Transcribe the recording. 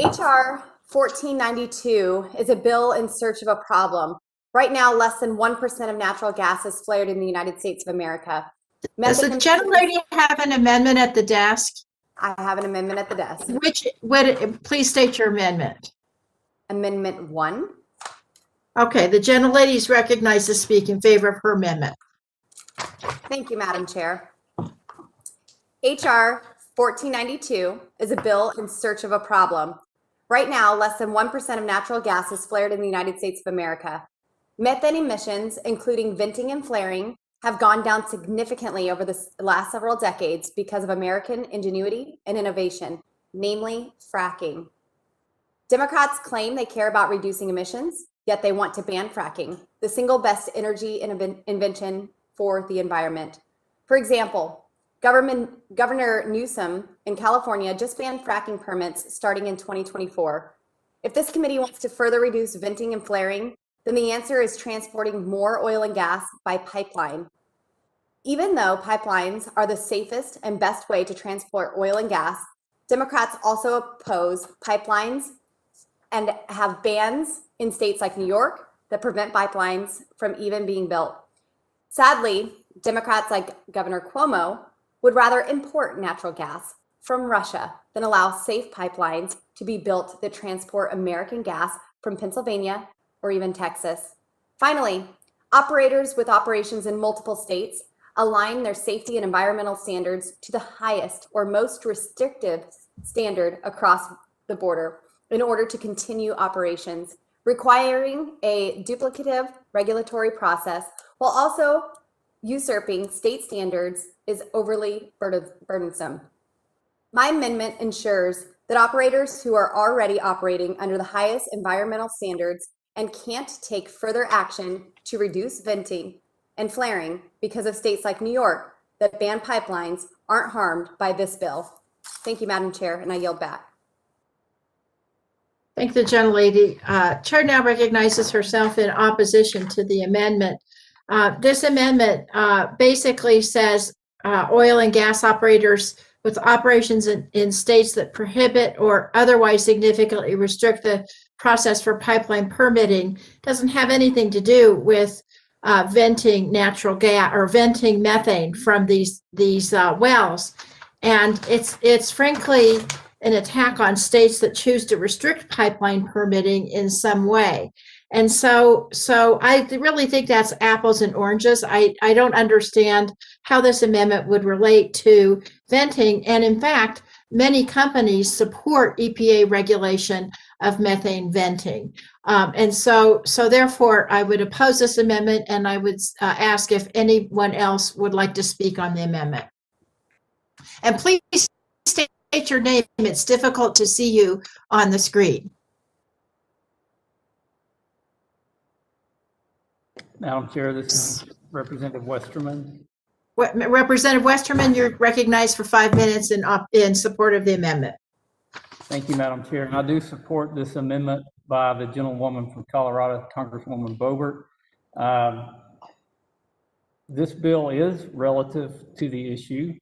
HR 1492 is a bill in search of a problem. Right now, less than 1% of natural gas is flared in the United States of America. Does the gentlelady have an amendment at the desk? I have an amendment at the desk. Please state your amendment. Amendment 1. Okay, the gentlelady is recognized to speak in favor of her amendment. Thank you, Madam Chair. HR 1492 is a bill in search of a problem. Right now, less than 1% of natural gas is flared in the United States of America. Methane emissions, including venting and flaring, have gone down significantly over the last several decades because of American ingenuity and innovation, namely fracking. Democrats claim they care about reducing emissions, yet they want to ban fracking, the single best energy invention for the environment. For example, Governor Newsom in California just banned fracking permits starting in 2024. If this committee wants to further reduce venting and flaring, then the answer is transporting more oil and gas by pipeline. Even though pipelines are the safest and best way to transport oil and gas, Democrats also oppose pipelines and have bans in states like New York that prevent pipelines from even being built. Sadly, Democrats like Governor Cuomo would rather import natural gas from Russia than allow safe pipelines to be built that transport American gas from Pennsylvania or even Texas. Finally, operators with operations in multiple states align their safety and environmental standards to the highest or most restrictive standard across the border in order to continue operations, requiring a duplicative regulatory process while also usurping state standards is overly burdensome. My amendment ensures that operators who are already operating under the highest environmental standards and can't take further action to reduce venting and flaring because of states like New York that ban pipelines aren't harmed by this bill. Thank you, Madam Chair, and I yield back. Thank the gentlelady. Chair now recognizes herself in opposition to the amendment. This amendment basically says oil and gas operators with operations in states that prohibit or otherwise significantly restrict the process for pipeline permitting doesn't have anything to do with venting natural gas or venting methane from these wells. And it's frankly an attack on states that choose to restrict pipeline permitting in some way. And so I really think that's apples and oranges. I don't understand how this amendment would relate to venting. And in fact, many companies support EPA regulation of methane venting. And so therefore, I would oppose this amendment, and I would ask if anyone else would like to speak on the amendment. And please state your name. It's difficult to see you on the screen. Madam Chair, this is Representative Westerman. Representative Westerman, you're recognized for 5 minutes in support of the amendment. Thank you, Madam Chair. And I do support this amendment by the gentlewoman from Colorado, Congresswoman Boebert. This bill is relative to the issue.